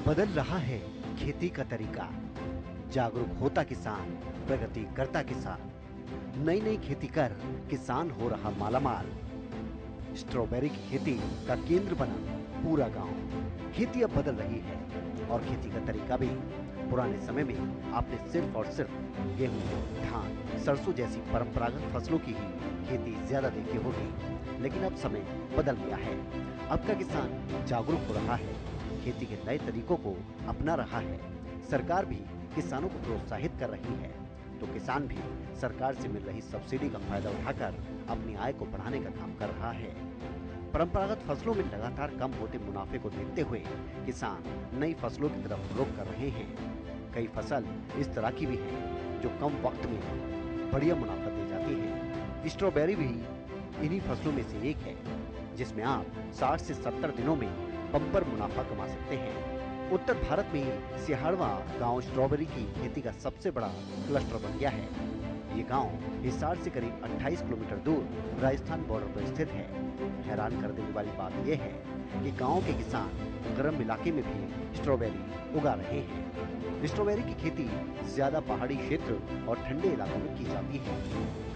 बदल रहा है खेती का तरीका। जागरूक होता किसान, प्रगति करता किसान। नई नई खेती कर किसान हो रहा मालामाल। स्ट्रॉबेरी की खेती का केंद्र बना पूरा गांव। खेती अब बदल रही है और खेती का तरीका भी। पुराने समय में आपने सिर्फ और सिर्फ गेहूं, धान, सरसों जैसी परंपरागत फसलों की ही खेती ज्यादा देखी होगी, लेकिन अब समय बदल गया है। अब का किसान जागरूक हो रहा है, खेती के नए तरीकों को अपना रहा है। सरकार भी किसानों को प्रोत्साहित कर रही है, तो किसान भी सरकार से मिल रही सब्सिडी का फायदा उठाकर अपनी आय को बढ़ाने का काम कर रहा है। परंपरागत फसलों में लगातार कम होते मुनाफे को देखते हुए किसान नई फसलों की तरफ रुख कर रहे हैं। कई फसल इस तरह की भी हैं जो कम वक्त में बढ़िया मुनाफा दे जाती है। स्ट्रॉबेरी भी इन्हीं फसलों में से एक है, जिसमें आप 60 से 70 दिनों में बम्पर मुनाफा कमा सकते हैं। उत्तर भारत में सिहाड़वा गांव स्ट्रॉबेरी की खेती का सबसे बड़ा क्लस्टर बन गया है। ये गांव हिसार से करीब 28 किलोमीटर दूर राजस्थान बॉर्डर पर स्थित है। हैरान कर देने वाली बात यह है कि गांव के किसान गर्म इलाके में भी स्ट्रॉबेरी उगा रहे हैं। स्ट्रॉबेरी की खेती ज्यादा पहाड़ी क्षेत्र और ठंडे इलाकों में की जाती है।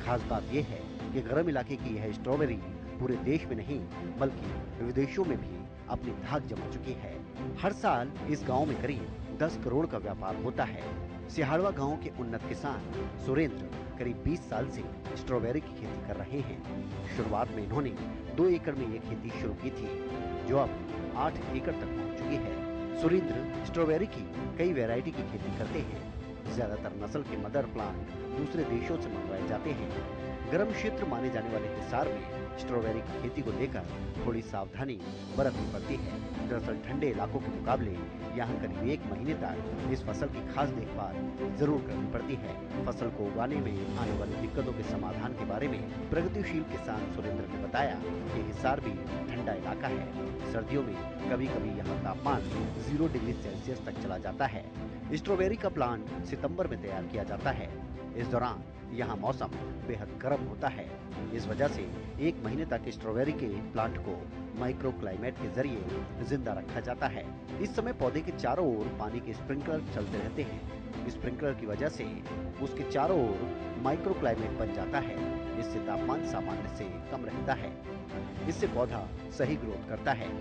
खास बात यह है कि गर्म इलाके की यह स्ट्रॉबेरी पूरे देश में नहीं बल्कि विदेशों में भी अपनी धाक जमा चुकी है। हर साल इस गांव में करीब 10 करोड़ का व्यापार होता है। सिहाड़वा गांव के उन्नत किसान सुरेंद्र करीब 20 साल से स्ट्रॉबेरी की खेती कर रहे हैं। शुरुआत में इन्होंने 2 एकड़ में ये खेती शुरू की थी, जो अब 8 एकड़ तक पहुंच चुकी है। सुरेंद्र स्ट्रॉबेरी की कई वैरायटी की खेती करते हैं। ज्यादातर नस्ल के मदर प्लांट दूसरे देशों से मंगवाए जाते हैं। गर्म क्षेत्र माने जाने वाले हिसार में स्ट्रॉबेरी की खेती को लेकर थोड़ी सावधानी बरतनी पड़ती है। दरअसल ठंडे इलाकों के मुकाबले यहाँ करीब 1 महीने तक इस फसल की खास देखभाल जरूर करनी पड़ती है। फसल को उगाने में आने वाली दिक्कतों के समाधान के बारे में प्रगतिशील किसान सुरेंद्र ने बताया कि हिसार भी ठंडा इलाका है। सर्दियों में कभी कभी यहाँ तापमान 0 डिग्री सेल्सियस तक चला जाता है। स्ट्रॉबेरी का प्लांट सितंबर में तैयार किया जाता है। इस दौरान यहाँ मौसम बेहद गर्म होता है। इस वजह से 1 महीने तक स्ट्रॉबेरी के प्लांट को माइक्रो क्लाइमेट के जरिए जिंदा रखा जाता है। इस समय पौधे के चारों ओर पानी के स्प्रिंकलर चलते रहते हैं। स्प्रिंकलर की वजह से उसके चारों ओर माइक्रो क्लाइमेट बन जाता है। इससे तापमान सामान्य से कम रहता है। इससे पौधा सही ग्रोथ करता है।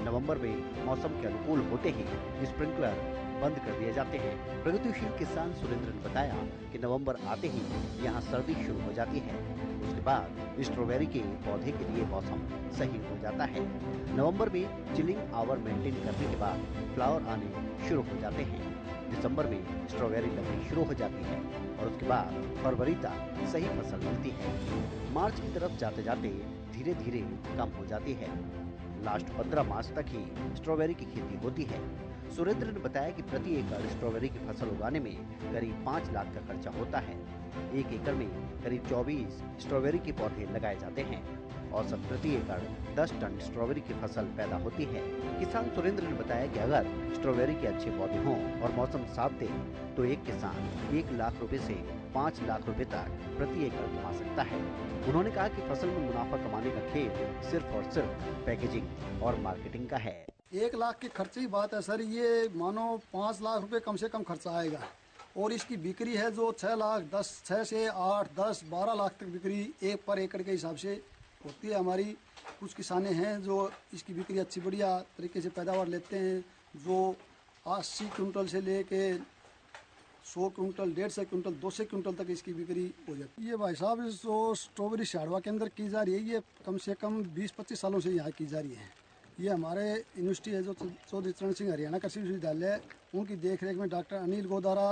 नवंबर में मौसम के अनुकूल होते ही स्प्रिंकलर बंद कर दिए जाते हैं। प्रगतिशील किसान सुरेंद्र ने बताया कि नवंबर आते ही यहाँ सर्दी शुरू हो जाती है। उसके बाद स्ट्रॉबेरी के पौधे के लिए मौसम सही हो जाता है। नवंबर में चिलिंग आवर मेंटेन करने के बाद फ्लावर आने शुरू हो जाते हैं। दिसंबर में स्ट्रॉबेरी लगनी शुरू हो जाती है और उसके बाद फरवरी तक सही फसल मिलती है। मार्च की तरफ जाते जाते धीरे धीरे कम हो जाती है। लास्ट 15 मार्च तक ही स्ट्रॉबेरी की खेती होती है। सुरेंद्र ने बताया कि प्रति एकड़ स्ट्रॉबेरी की फसल उगाने में करीब 5 लाख का खर्चा होता है। 1 एकड़ में करीब 24 स्ट्रॉबेरी के पौधे लगाए जाते हैं। औसत प्रति एकड़ 10 टन स्ट्रॉबेरी की फसल पैदा होती है। किसान सुरेंद्र ने बताया कि अगर स्ट्रॉबेरी के अच्छे पौधे हों और मौसम साथ दे तो एक किसान 1 लाख रुपए से 5 लाख रुपए तक प्रति एकड़ कमा सकता है। उन्होंने कहा कि फसल में मुनाफा कमाने का खेल सिर्फ और सिर्फ पैकेजिंग और मार्केटिंग का है। 1 लाख के खर्चे की बात है सर, ये मानो 5 लाख रुपए कम से कम खर्चा आएगा और इसकी बिक्री है जो 6 लाख 10 6 से 8 10 12 लाख तक बिक्री एक पर एकड़ के हिसाब से होती है। हमारी कुछ किसाने हैं जो इसकी बिक्री अच्छी बढ़िया तरीके से पैदावार लेते हैं, जो 80 कुंटल से लेके 100 कुंटल 150 कुंटल 200 कुंटल तक इसकी बिक्री हो जाती है। ये भाई साहब जो स्ट्रॉबेरी सिहाड़वा के अंदर की जा रही है, ये कम से कम 20-25 सालों से यहाँ की जा रही है। ये हमारे यूनिवर्सिटी है जो चौधरी चरण सिंह हरियाणा कृषि विश्वविद्यालय, उनकी देखरेख में डॉक्टर अनिल गोदारा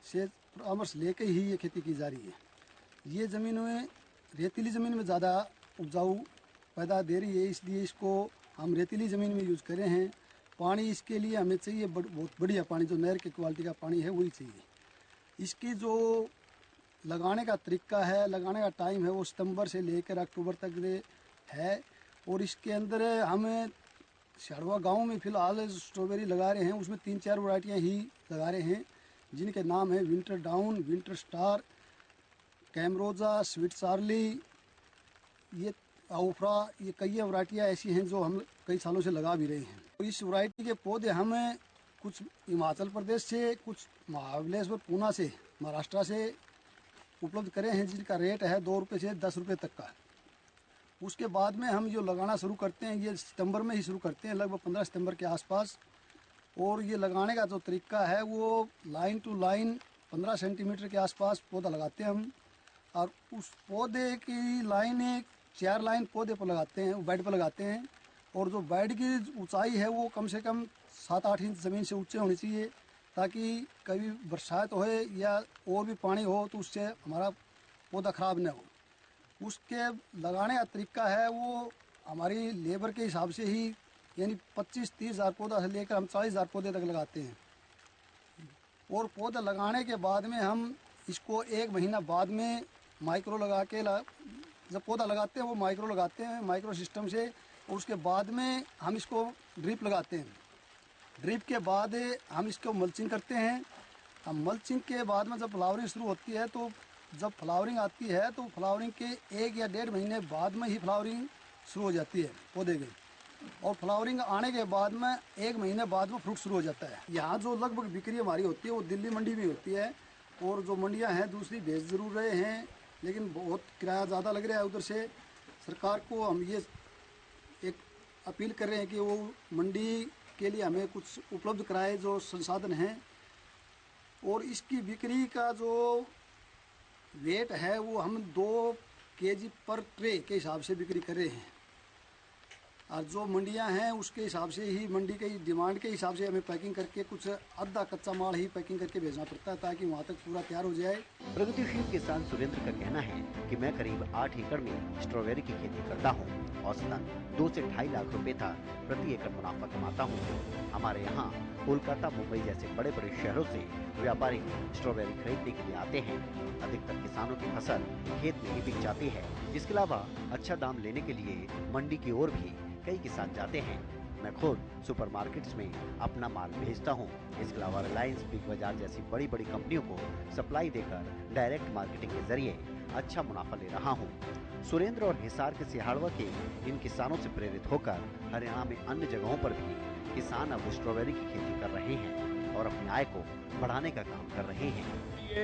से परामर्श लेके ही ये खेती की जा रही है। ये ज़मीन में रेतीली ज़मीन में ज़्यादा उपजाऊ पैदा दे रही है, इसलिए इसको हम रेतीली ज़मीन में यूज़ करे हैं। पानी इसके लिए हमें चाहिए बहुत बढ़िया पानी, जो नहर की क्वालिटी का पानी है वही चाहिए। इसकी जो लगाने का तरीका है, लगाने का टाइम है, वो सितंबर से लेकर अक्टूबर तक है। और इसके अंदर हमें सिहाड़वा गांव में फिलहाल स्ट्रॉबेरी लगा रहे हैं, उसमें 3-4 वैरायटियाँ ही लगा रहे हैं, जिनके नाम है विंटर डाउन, विंटर स्टार, कैमरोजा, स्वीट चार्ली, ये आउफ्रा, ये कई वैरायटियाँ ऐसी हैं जो हम कई सालों से लगा भी रहे हैं। तो इस वैरायटी के पौधे हमें कुछ हिमाचल प्रदेश से, कुछ महाबलेश्वर पूना से, महाराष्ट्र से उपलब्ध करे हैं, जिनका रेट है 2 रुपये से 10 रुपये तक का। उसके बाद में हम जो लगाना शुरू करते हैं, ये सितंबर में ही शुरू करते हैं, लगभग 15 सितंबर के आसपास। और ये लगाने का जो तरीका है वो लाइन टू लाइन 15 सेंटीमीटर के आसपास पौधा लगाते हैं हम। और उस पौधे की लाइन 4 लाइन पौधे पर लगाते हैं, बेड पर लगाते हैं। और जो बेड की ऊंचाई है वो कम से कम 7-8 इंच ज़मीन से ऊंचे होनी चाहिए, ताकि कभी बरसात हो या और भी पानी हो तो उससे हमारा पौधा ख़राब न हो। उसके लगाने का तरीका है वो हमारी लेबर के हिसाब से ही, यानी 25-30 हज़ार पौधा से लेकर हम 40 हज़ार पौधे तक लगाते हैं। और पौधा लगाने के बाद में हम इसको 1 महीना बाद में माइक्रो लगा के जब पौधा लगाते हैं वो माइक्रो लगाते हैं, माइक्रो सिस्टम से। और उसके बाद में हम इसको ड्रिप लगाते हैं। ड्रिप के बाद हम इसको मल्चिंग करते हैं। हम मल्चिंग के बाद में जब फ्लावरिंग शुरू होती है, तो जब फ्लावरिंग आती है तो फ्लावरिंग के 1 या 1.5 महीने बाद में ही फ्लावरिंग शुरू हो जाती है पौधे की। और फ्लावरिंग आने के बाद में 1 महीने बाद में फ्रूट शुरू हो जाता है। यहाँ जो लगभग बिक्री हमारी होती है वो दिल्ली मंडी में होती है। और जो मंडियाँ हैं दूसरी भेज ज़रूर रहे हैं, लेकिन बहुत किराया ज़्यादा लग रहा है उधर से। सरकार को हम ये एक अपील कर रहे हैं कि वो मंडी के लिए हमें कुछ उपलब्ध कराए जो संसाधन हैं। और इसकी बिक्री का जो वेट है वो हम 2 केजी पर ट्रे के हिसाब से बिक्री कर रहे हैं। और जो मंडियां हैं उसके हिसाब से ही, मंडी के डिमांड के हिसाब से हमें पैकिंग करके कुछ आधा कच्चा माल ही पैकिंग करके भेजना पड़ता है, ताकि वहां तक पूरा तैयार हो जाए। प्रगतिशील किसान सुरेंद्र का कहना है कि मैं करीब 8 एकड़ में स्ट्रॉबेरी की खेती करता हूँ। औसतन 2 से 2.5 लाख रुपए तक प्रति एकड़ मुनाफा कमाता हूँ। हमारे यहाँ कोलकाता, मुंबई जैसे बड़े बड़े शहरों से व्यापारी स्ट्रॉबेरी खरीदने के लिए आते हैं। अधिकतर किसानों की फसल खेत में ही बिक जाती है। इसके अलावा अच्छा दाम लेने के लिए मंडी की ओर भी कई किसान जाते हैं। मैं खुद सुपरमार्केट्स में अपना माल भेजता हूँ। इसके अलावा रिलायंस, बिग बाजार जैसी बड़ी बड़ी कंपनियों को सप्लाई देकर डायरेक्ट मार्केटिंग के जरिए अच्छा मुनाफा ले रहा हूँ। सुरेंद्र और हिसार के सिहाड़वा के इन किसानों से प्रेरित होकर हरियाणा में अन्य जगहों पर भी किसान अब स्ट्रॉबेरी की खेती कर रहे हैं और अपनी आय को बढ़ाने का काम कर रहे हैं। ये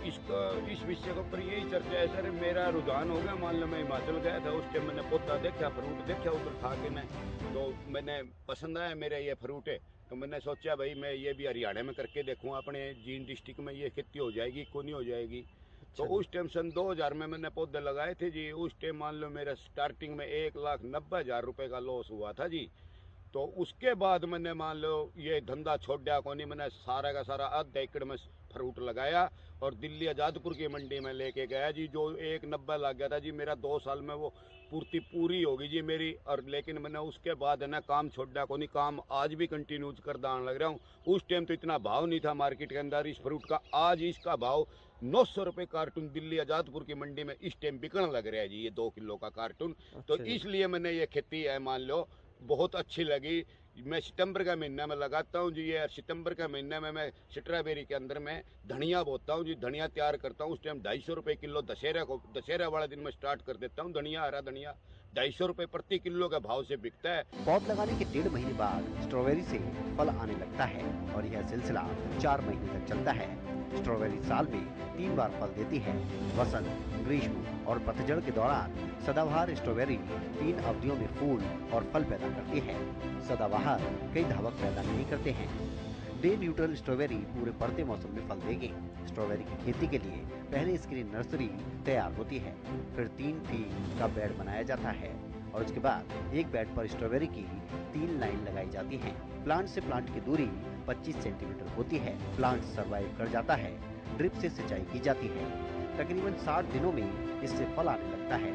इस विषय के ऊपर यही चर्चा है सर। मेरा रुझान हो गया, मान लो मैं हिमाचल गया था, उस टाइम मैंने पौधा देखा, फ्रूट देखा उधर खा के मैं, तो मैंने पसंद आया मेरे ये फ्रूट है। तो मैंने सोचा भाई मैं ये भी हरियाणा में करके देखूँ, अपने जींद डिस्ट्रिक्ट में ये खेती हो जाएगी को नहीं हो जाएगी। तो उस टाइम सन 2000 में मैंने पौधे लगाए थे जी। उस टाइम मान लो मेरा स्टार्टिंग में 1,90,000 रुपये का लॉस हुआ था जी। तो उसके बाद मैंने मान लो ये धंधा छोड़ दिया को नहीं, मैंने सारा का सारा आधा एकड़ में फ्रूट लगाया और दिल्ली आज़ादपुर की मंडी में लेके गया जी। जो 1,90 लग गया था जी, मेरा 2 साल में वो पूर्ति पूरी होगी जी मेरी। और लेकिन मैंने उसके बाद है ना काम छोड़ दिया को नहीं, काम आज भी कंटिन्यू कर दान लग रहा हूँ। उस टाइम तो इतना भाव नहीं था मार्केट के अंदर इस फ्रूट का, आज इसका भाव 900 रुपये कार्टून दिल्ली आज़ादपुर की मंडी में इस टाइम बिकने लग रहा है जी, ये 2 किलो का कार्टून। तो इसलिए मैंने ये खेती है मान लो बहुत अच्छी लगी। मैं सितंबर का महीना में लगाता हूँ जी ये। सितंबर का महीना में मैं स्ट्रॉबेरी के अंदर में धनिया बोता हूँ जी, धनिया तैयार करता हूँ। उस टाइम 250 रुपये किलो, दशहरा वाला दिन में स्टार्ट कर देता हूँ। धनिया, हरा धनिया 250 रुपये प्रति किलो के भाव से बिकता है। पौध लगाने के 1.5 महीने बाद स्ट्रॉबेरी से फल आने लगता है और यह सिलसिला 4 महीने तक चलता है। स्ट्रॉबेरी साल में 3 बार फल देती है। वसंत, ग्रीष्म और पतझड़ के दौरान सदाबहार स्ट्रॉबेरी 3 अवधियों में फूल और फल पैदा करती है। सदाबहार कई धावक पैदा नहीं करते हैं। डे न्यूट्रल स्ट्रॉबेरी पूरे बढ़ते मौसम में फल देगी। स्ट्रॉबेरी की खेती के लिए पहले इसके लिए नर्सरी तैयार होती है, फिर 3 फीट का बेड बनाया जाता है और उसके बाद एक बेड पर स्ट्रॉबेरी की 3 लाइन लगाई जाती हैं। प्लांट से प्लांट की दूरी 25 सेंटीमीटर होती है। प्लांट सर्वाइव कर जाता है। ड्रिप से सिंचाई की जाती है। तकरीबन 60 दिनों में इससे फल आने लगता है।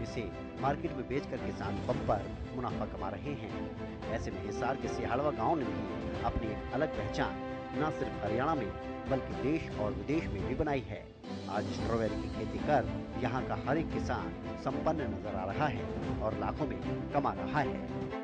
इसे मार्केट में बेचकर किसान बम्पर मुनाफा कमा रहे हैं। ऐसे में हिसार के सिहाड़वा गांव ने भी अपनी एक अलग पहचान न सिर्फ हरियाणा में बल्कि देश और विदेश में भी बनाई है। आज स्ट्रॉबेरी की खेती कर यहाँ का हर एक किसान संपन्न नजर आ रहा है और लाखों में कमा रहा है।